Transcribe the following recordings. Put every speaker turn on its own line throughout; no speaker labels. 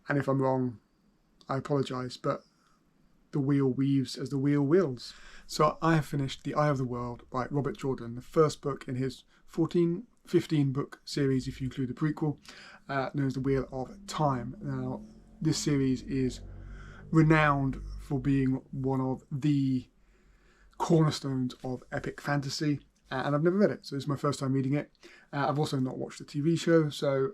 And if I'm wrong, I apologise, but the wheel weaves as the wheel wills. So I have finished The Eye of the World by Robert Jordan, the first book in his 15 book series, if you include the prequel, known as The Wheel of Time. Now, this series is renowned for being one of the cornerstones of epic fantasy, and I've never read it, so this is my first time reading it. I've also not watched the TV show, so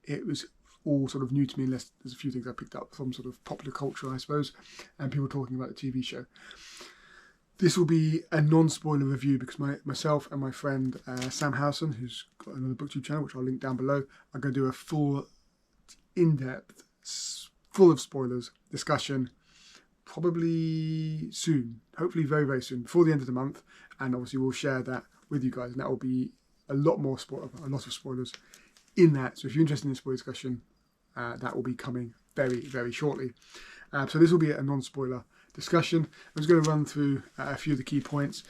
it was all sort of new to me, unless there's a few things I picked up from sort of popular culture, I suppose, and people talking about the TV show. This will be a non-spoiler review because myself and my friend Sam Howson, who's got another Booktube channel, which I'll link down below, are going to do a full, in-depth, full of spoilers discussion, probably soon, hopefully very, very soon, before the end of the month, and obviously we'll share that with you guys, and that will be a lot of spoilers in that. So if you're interested in the spoiler discussion, that will be coming very, very shortly. So this will be a non-spoiler discussion. I'm just going to run through a few of the key points.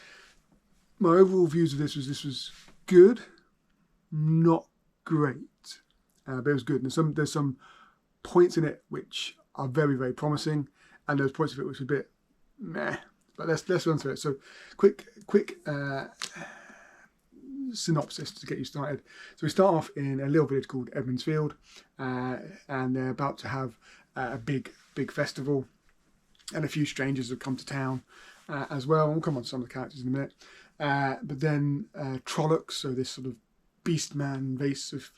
My overall views of this was good, not great, but it was good. And there's some points in it which are very, very promising, and there's points of it which are a bit meh. But let's run through it. So quick synopsis to get you started. So we start off in a little village called Edmondsfield, and they're about to have a big festival, and a few strangers have come to town as well. We'll come on to some of the characters in a minute. But then Trollocs, so this sort of beast man race of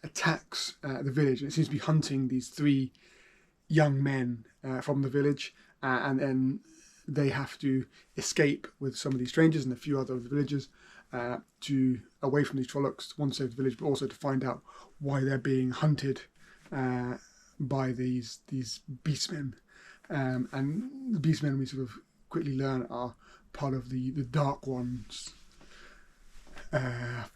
attacks the village, and it seems to be hunting these 3 young men from the village, and then they have to escape with some of these strangers and a few other of the villagers to away from these Trollocs, one to save the village, but also to find out why they're being hunted by these beastmen. And the beastmen, we sort of quickly learn, are part of the Dark One's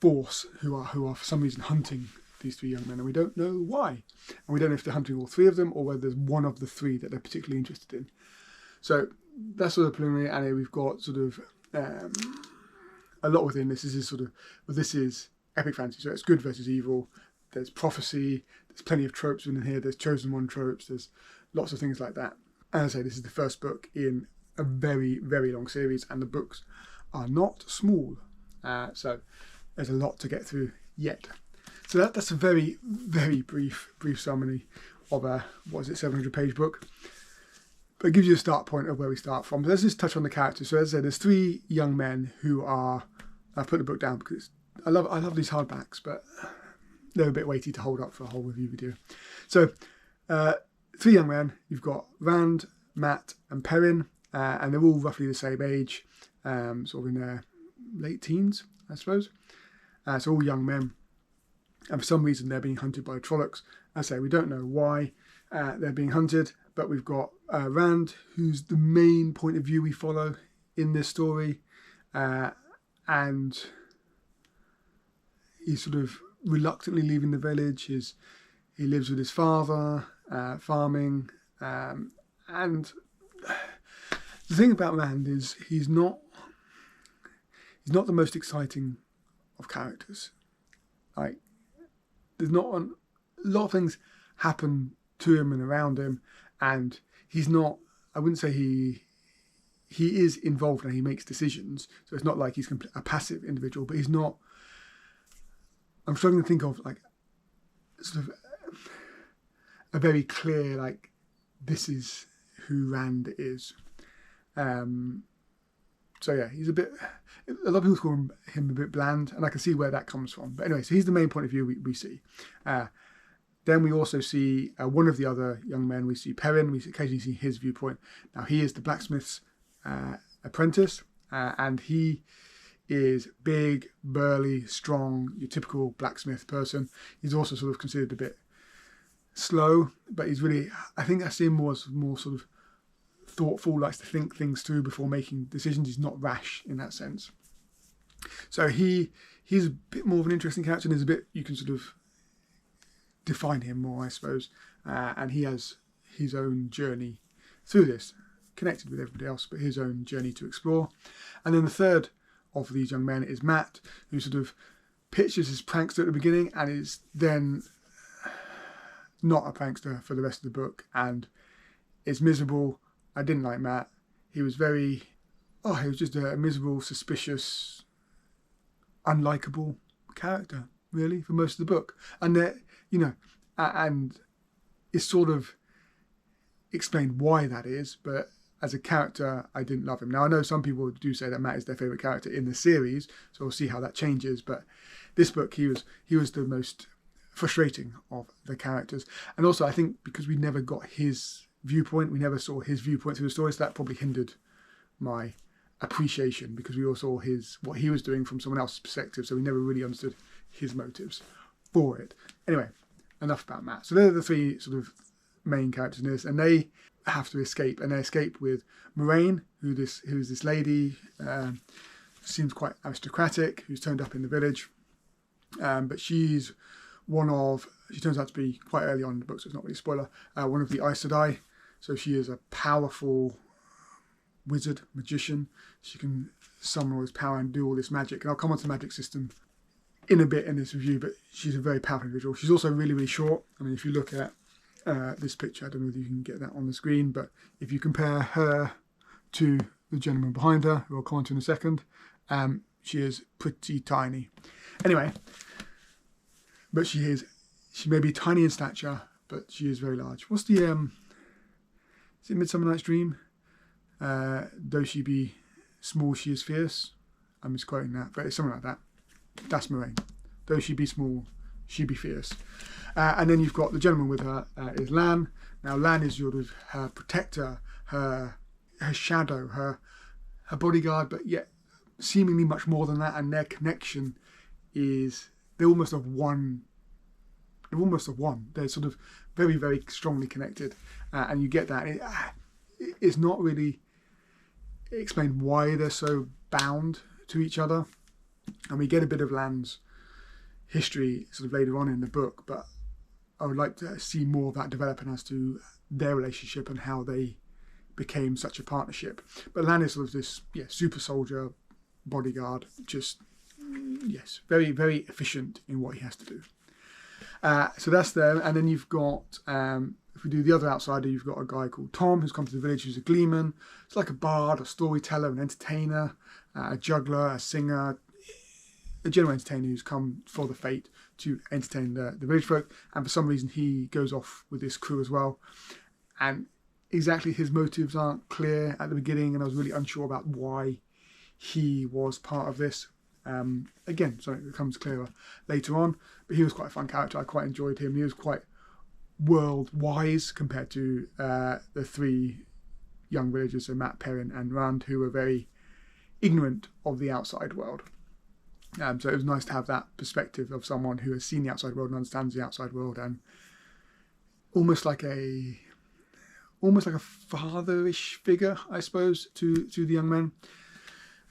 force, who are for some reason hunting these 3 young men, and we don't know why. And we don't know if they're hunting all 3 of them, or whether there's one of the 3 that they're particularly interested in. So that's sort of preliminary, and we've got sort of a lot within this. This is epic fantasy, so it's good versus evil. There's prophecy, there's plenty of tropes in here, there's chosen one tropes, there's lots of things like that. As I say, this is the first book in a very, very long series, and the books are not small. So there's a lot to get through yet. So that's a very, very brief summary of a, 700-page book. But it gives you a start point of where we start from. Let's just touch on the characters. So as I said, there's 3 young men who are, I've put the book down because I love these hardbacks, but they're a bit weighty to hold up for a whole review video. So 3 young men. You've got Rand, Matt and Perrin, and they're all roughly the same age, sort of in their late teens, I suppose. So all young men. And for some reason they're being hunted by Trollocs. As I say, we don't know why they're being hunted, but we've got Rand, who's the main point of view we follow in this story, and he's sort of reluctantly leaving the village. He lives with his father, farming, and the thing about Rand is he's not the most exciting of characters. Like, there's not a lot of things happen to him and around him, and he's not, I wouldn't say he is involved and he makes decisions, so it's not like he's a passive individual, but he's not, I'm struggling to think of like sort of a very clear, like, this is who Rand is. So yeah, he's a lot of people call him a bit bland, and I can see where that comes from. But anyway, so he's the main point of view we see. Then we also see one of the other young men. We see Perrin. We occasionally see his viewpoint. Now, he is the blacksmith's apprentice, and he is big, burly, strong, your typical blacksmith person. He's also sort of considered a bit slow, but he's really, I think I see him more sort of thoughtful, likes to think things through before making decisions. He's not rash in that sense. So he's a bit more of an interesting character, and there's a bit, you can sort of define him more, I suppose. And he has his own journey through this, connected with everybody else, but his own journey to explore. And then the third of these young men is Matt, who sort of pitches his prankster at the beginning and is then not a prankster for the rest of the book, and it's miserable. I didn't like Matt. He was he was just a miserable, suspicious, unlikable character, really, for most of the book. And and it's sort of explained why that is, but as a character, I didn't love him. Now, I know some people do say that Matt is their favourite character in the series, so we'll see how that changes, but this book, he was the most frustrating of the characters. And also, I think because we never got his viewpoint, we never saw his viewpoint through the story, so that probably hindered my appreciation, because we all saw what he was doing from someone else's perspective, so we never really understood his motives for it. Anyway, enough about Matt. So they're the three sort of main characters in this, and they have to escape, and they escape with Moraine, who's this lady, seems quite aristocratic, who's turned up in the village, but she turns out to be, quite early on in the book, so it's not really a spoiler, one of the Aes Sedai. So she is a powerful magician. She can summon all this power and do all this magic. And I'll come on to the magic system in a bit in this review, but she's a very powerful individual. She's also really, really short. I mean, if you look at this picture, I don't know if you can get that on the screen, but if you compare her to the gentleman behind her, who I'll come on to in a second, she is pretty tiny. Anyway, but she may be tiny in stature, but she is very large. What's the, is it Midsummer Night's Dream? Though she be small, she is fierce. I'm misquoting that, but it's something like that. That's Moraine. Though she be small, she be fierce. And then you've got the gentleman with her is Lan. Now Lan is sort of her protector, her shadow, her bodyguard, but yet seemingly much more than that. And their connection is they're almost of one. They're sort of very, very strongly connected, and you get that. It's not really explained why they're so bound to each other, and we get a bit of Lan's history sort of later on in the book, but I would like to see more of that developing as to their relationship and how they became such a partnership. But Lan is sort of this super soldier bodyguard, just very, very efficient in what he has to do. So that's there, and then you've got, if we do the other outsider, you've got a guy called Tom who's come to the village, who's a gleeman. It's like a bard, a storyteller, an entertainer, a juggler, a singer, a general entertainer who's come for the fate to entertain the village folk, and for some reason he goes off with this crew as well, and exactly his motives aren't clear at the beginning, and I was really unsure about why he was part of this. Again, something that becomes clearer later on, but he was quite a fun character. I quite enjoyed him. He was quite world wise compared to the three young villagers, so Matt, Perrin and Rand, who were very ignorant of the outside world. So it was nice to have that perspective of someone who has seen the outside world and understands the outside world, and almost like a fatherish figure, I suppose, to the young men.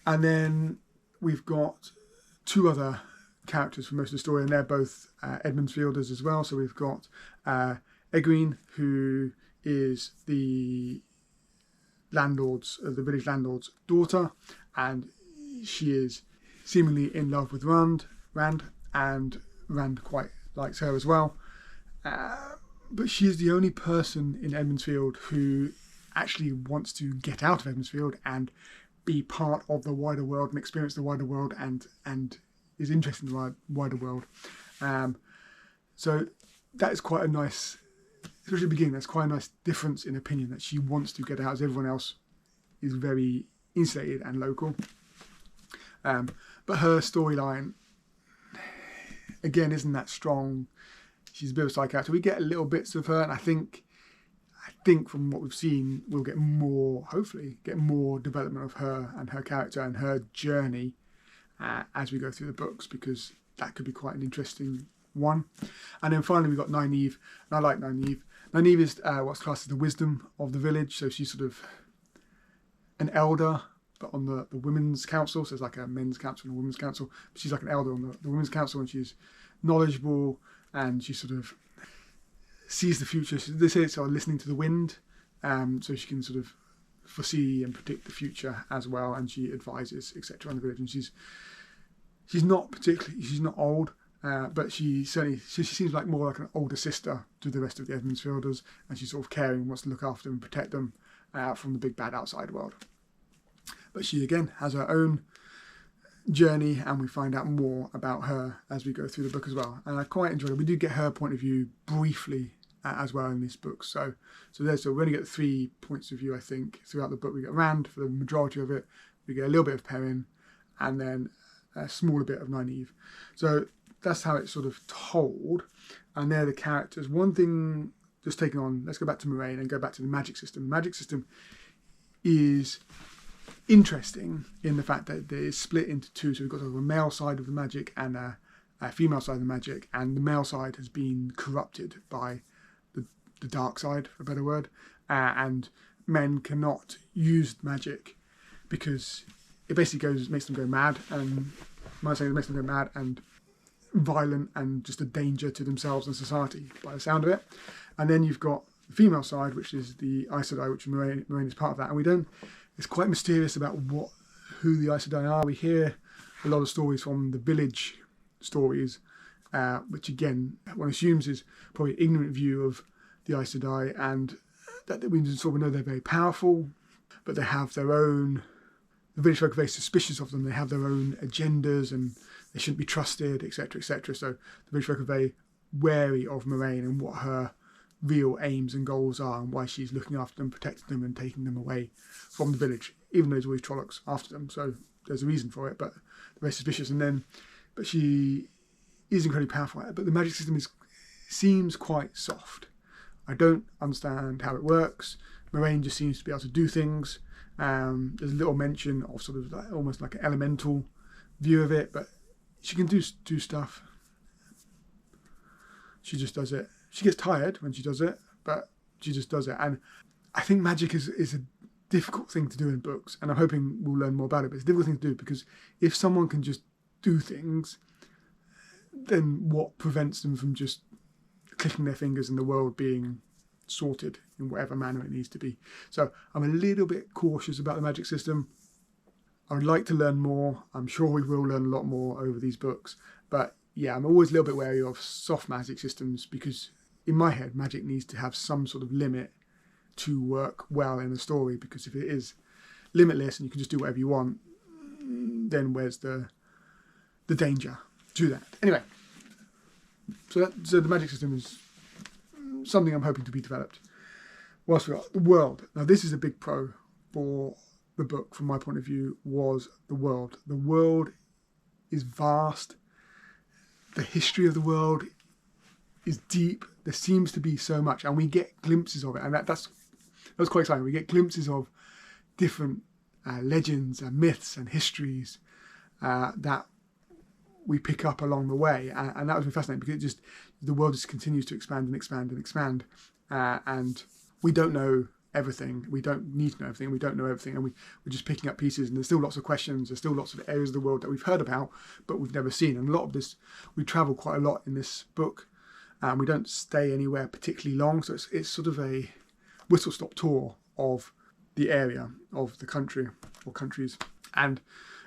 And then we've got two other characters for most of the story, and they're both Edmondsfielders as well. So we've got Egwene, who is the village landlord's daughter, and she is seemingly in love with Rand, and Rand quite likes her as well. But she is the only person in Edmondsfield who actually wants to get out of Edmondsfield and be part of the wider world and experience the wider world and is interested in the wider world. So that is quite a nice, especially at the beginning, that's quite a nice difference in opinion, that she wants to get out as everyone else is very insulated and local. But her storyline, again, isn't that strong. She's a bit of a side character. We get little bits of her, and I think from what we've seen, we'll get more, hopefully, development of her and her character and her journey as we go through the books, because that could be quite an interesting one. And then finally, we've got Nynaeve, and I like Nynaeve. Nynaeve is what's classed as the wisdom of the village, so she's sort of an elder, but on the women's council, so it's like a men's council and a women's council. But she's like an elder on the women's council, and she's knowledgeable, and she sort of sees the future. They say it's listening to the wind, so she can sort of foresee and predict the future as well, and she advises, etc. on the village. And she's not old, But she seems like more like an older sister to the rest of the Edmondsfielders, and she's sort of caring, wants to look after them and protect them from the big bad outside world. But she again has her own journey, and we find out more about her as we go through the book as well. And I quite enjoyed it. We do get her point of view briefly as well in this book. So we only get 3 points of view, I think, throughout the book. We get Rand for the majority of it. We get a little bit of Perrin, and then a smaller bit of Nynaeve. So that's how it's sort of told. And they're the characters. One thing just taking on, let's go back to Moraine and go back to the magic system. The magic system is interesting in the fact that it is split into two. So we've got sort of a male side of the magic and a female side of the magic, and the male side has been corrupted by the dark side, for a better word, and men cannot use magic because it basically makes them go mad, and it makes them go mad and violent and just a danger to themselves and society by the sound of it. And then you've got the female side, which is the Aes Sedai, which Moraine is part of that, and it's quite mysterious about who the Aes Sedai are. We hear a lot of stories from the village stories, which again one assumes is probably an ignorant view of the Aes Sedai, and that we sort of know they're very powerful, but they have their own. The village folk are very suspicious of them. They have their own agendas, and they shouldn't be trusted, etc., etc. So the village folk are very wary of Moraine and what her real aims and goals are, and why she's looking after them, protecting them, and taking them away from the village, even though there's always Trollocs after them. So there's a reason for it, but they're very suspicious. But she is incredibly powerful. But the magic system seems quite soft. I don't understand how it works. Moraine just seems to be able to do things. There's a little mention of sort of almost like an elemental view of it, but she can do stuff. She just does it. She gets tired when she does it, but she just does it. And I think magic is a difficult thing to do in books, and I'm hoping we'll learn more about it, but it's a difficult thing to do because if someone can just do things, then what prevents them from just clicking their fingers and the world being sorted in whatever manner it needs to be? So I'm a little bit cautious about the magic system. I would like to learn more. I'm sure we will learn a lot more over these books. But yeah, I'm always a little bit wary of soft magic systems because in my head, magic needs to have some sort of limit to work well in a story, because if it is limitless and you can just do whatever you want, then where's the danger to that? Anyway, so the magic system is something I'm hoping to be developed. What else we got? The world. Now this is a big pro for the book from my point of view, was the world. The world is vast. The history of the world is deep. There seems to be so much, and we get glimpses of it, and that's quite exciting. We get glimpses of different legends and myths and histories that we pick up along the way, and that was fascinating because the world just continues to expand and expand and expand, and we don't know everything. We don't need to know everything. We don't know everything, and we're just picking up pieces. And there's still lots of questions. There's still lots of areas of the world that we've heard about, but we've never seen. And a lot of this, we travel quite a lot in this book, and we don't stay anywhere particularly long. So it's sort of a whistle-stop tour of the area of the country or countries. And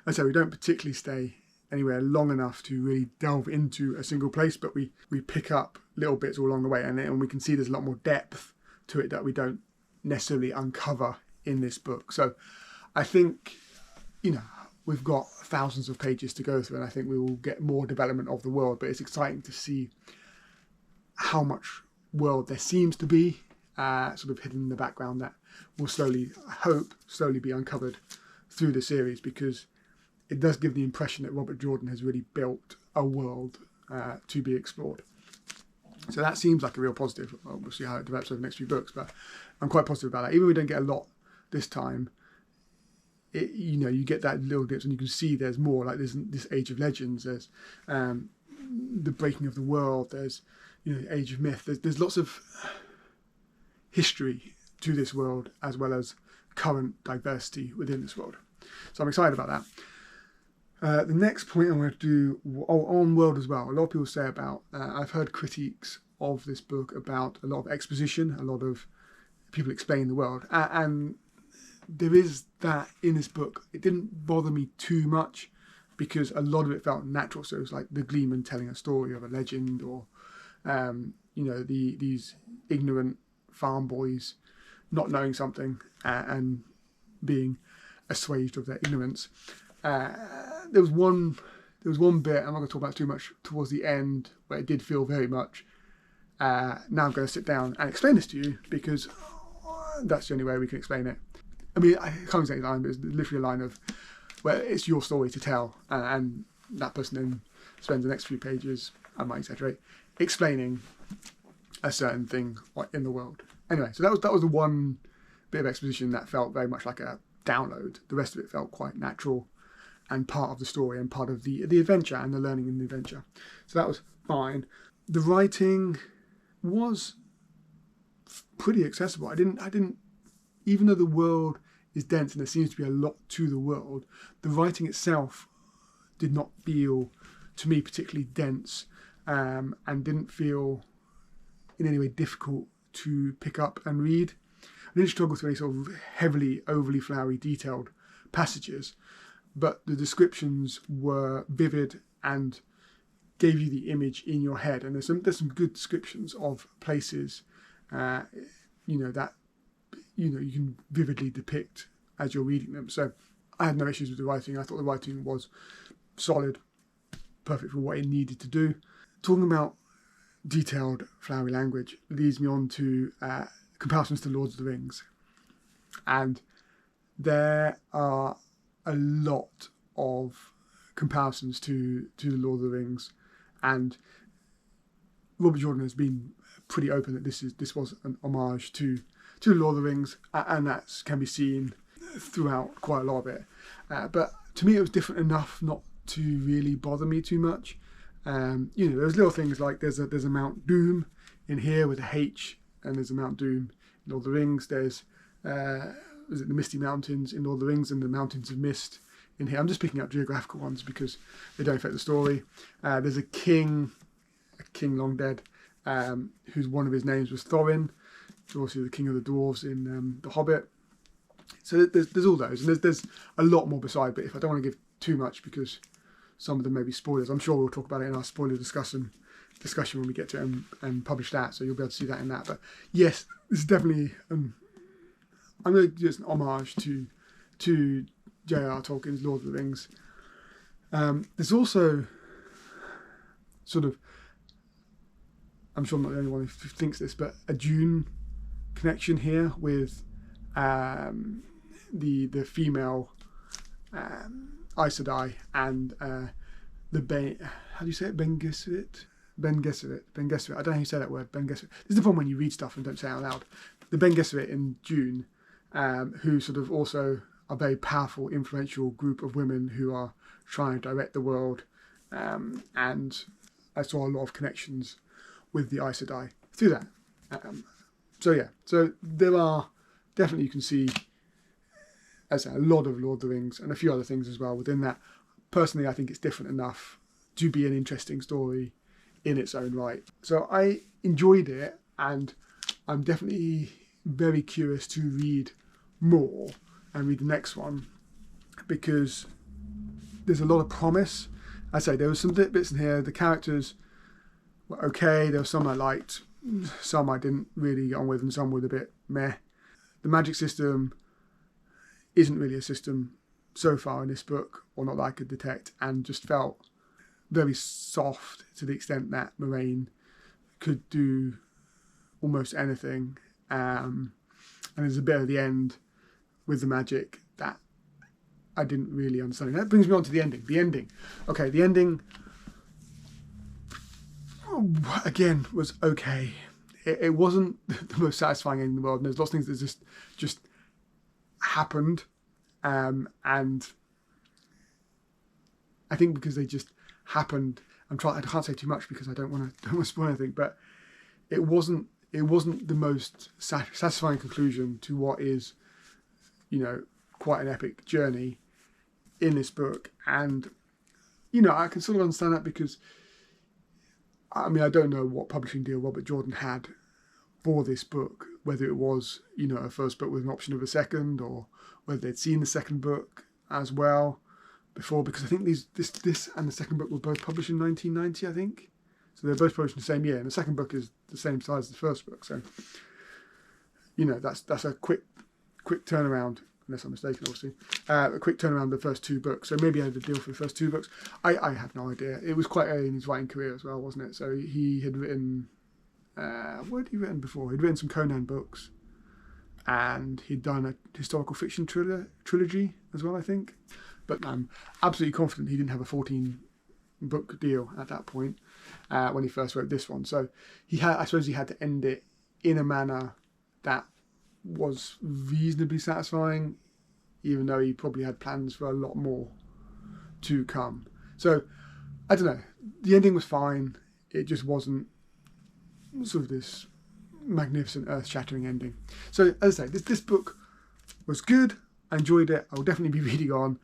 as I say, we don't particularly stay anywhere long enough to really delve into a single place, but we pick up little bits all along the way, and we can see there's a lot more depth to it that we don't necessarily uncover in this book. So I think, we've got thousands of pages to go through, and I think we will get more development of the world, but it's exciting to see how much world there seems to be sort of hidden in the background that will slowly be uncovered through the series, because it does give the impression that Robert Jordan has really built a world to be explored. So that seems like a real positive. We'll see how it develops over the next few books, but I'm quite positive about that. Even if we don't get a lot this time, you get that little dips, and you can see there's more. Like there's this Age of Legends, there's the breaking of the world, there's Age of Myth. There's lots of history to this world, as well as current diversity within this world. So I'm excited about that. The next point I'm going to do on world as well. A lot of people say about, I've heard critiques of this book about a lot of exposition, a lot of people explaining the world. And there is that in this book. It didn't bother me too much. because a lot of it felt natural. So it was like the gleeman telling a story of a legend, or these ignorant farm boys not knowing something and being assuaged of their ignorance. There was one bit, I'm not going to talk about too much, towards the end, where it did feel very much, now I'm going to sit down and explain this to you, because that's the only way we can explain it. I mean, I can't exactly line, but it's literally a line of where it's your story to tell, and that person then spends the next few pages, I might exaggerate, explaining a certain thing in the world. Anyway, so that was the one bit of exposition that felt very much like a download. The rest of it felt quite natural and part of the story and part of the adventure and the learning in the adventure. So that was fine. The writing was pretty accessible. I didn't, even though the world is dense and there seems to be a lot to the world, the writing itself did not feel, to me, particularly dense, and didn't feel in any way difficult to pick up and read. I didn't struggle through any sort of heavily, overly flowery, detailed passages, but the descriptions were vivid and gave you the image in your head. And there's some good descriptions of places, that you can vividly depict as you're reading them. So I had no issues with the writing. I thought the writing was solid, perfect for what it needed to do. Talking about detailed flowery language leads me on to comparisons to Lord of the Rings, and there are a lot of comparisons to the Lord of the Rings, and Robert Jordan has been pretty open that this was an homage to the Lord of the Rings, and that can be seen throughout quite a lot of it. But to me, it was different enough not to really bother me too much. There's little things like there's a Mount Doom in here with a H, and there's a Mount Doom in Lord of the Rings. There's the Misty Mountains in Lord of the Rings and the Mountains of Mist in here. I'm just picking up geographical ones because they don't affect the story. There's a king long dead, whose one of his names was Thorin, obviously the king of the dwarves in The Hobbit. So there's all those, and there's a lot more beside, but if I don't want to give too much because some of them may be spoilers, I'm sure we'll talk about it in our spoiler discussion when we get to it and publish that, so you'll be able to see that in that. But yes, this is definitely I'm going to do an homage to J.R.R. Tolkien's Lord of the Rings. There's also sort of, I'm sure I'm not the only one who thinks this, but a Dune connection here with the female Aes Sedai and how do you say it? Ben Gesserit. I don't know how you say that word. Ben Gesserit. This is the problem when you read stuff and don't say it out loud. The Ben Gesserit in Dune, who sort of also a very powerful, influential group of women who are trying to direct the world, and I saw a lot of connections with the Aes Sedai through that. So there are definitely, you can see, as a lot of Lord of the Rings and a few other things as well within that. Personally, I think it's different enough to be an interesting story in its own right. So I enjoyed it, and I'm definitely very curious to read more and read the next one, because there's a lot of promise. I say there were some bits in here. The characters were okay. There were some I liked, some I didn't really get on with, and some were a bit meh. The magic system isn't really a system so far in this book, or not that I could detect, and just felt very soft to the extent that Moraine could do almost anything. And there's a bit at the end with the magic that I didn't really understand. That brings me on to the ending. Okay, the ending, again, was okay. It wasn't the most satisfying ending in the world, and there's lots of things that just happened, and I think because they just happened, I can't say too much because I don't want to spoil anything, but it wasn't the most satisfying conclusion to what is, quite an epic journey in this book. And I can sort of understand that, because I don't know what publishing deal Robert Jordan had for this book, whether it was a first book with an option of a second, or whether they'd seen the second book as well. before, because I think this and the second book were both published in 1990, I think. So they're both published in the same year, and the second book is the same size as the first book. So, you know, that's a quick turnaround, unless I'm mistaken, obviously. A quick turnaround of the first two books. So maybe I had a deal for the first two books. I have no idea. It was quite early in his writing career as well, wasn't it? So he had written, what had he written before? He'd written some Conan books, and he'd done a historical fiction trilogy as well, I think. But I'm absolutely confident he didn't have a 14-book deal at that point when he first wrote this one. So I suppose he had to end it in a manner that was reasonably satisfying, even though he probably had plans for a lot more to come. So I don't know. The ending was fine. It just wasn't sort of this magnificent, earth-shattering ending. So as I say, this book was good. I enjoyed it. I will definitely be reading on.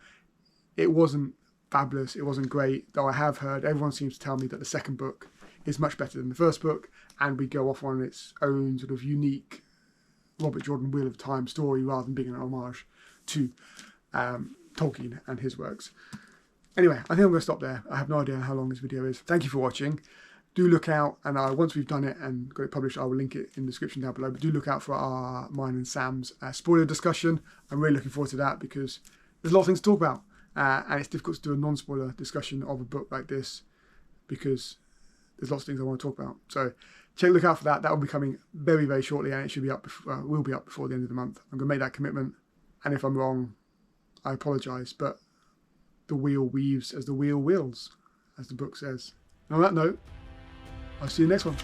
It wasn't fabulous. It wasn't great, though I have heard everyone seems to tell me that the second book is much better than the first book, and we go off on its own sort of unique Robert Jordan Wheel of Time story rather than being an homage to Tolkien and his works. Anyway, I think I'm going to stop there. I have no idea how long this video is. Thank you for watching. Do look out, and once we've done it and got it published, I will link it in the description down below. But do look out for mine and Sam's spoiler discussion. I'm really looking forward to that because there's a lot of things to talk about. And it's difficult to do a non-spoiler discussion of a book like this because there's lots of things I want to talk about. So look out for that. That will be coming very, very shortly, and it should be up. Will be up before the end of the month. I'm going to make that commitment, and if I'm wrong, I apologise. But the wheel weaves as the wheel wills, as the book says. And on that note, I'll see you next one.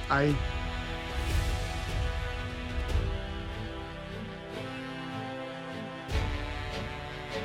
Bye.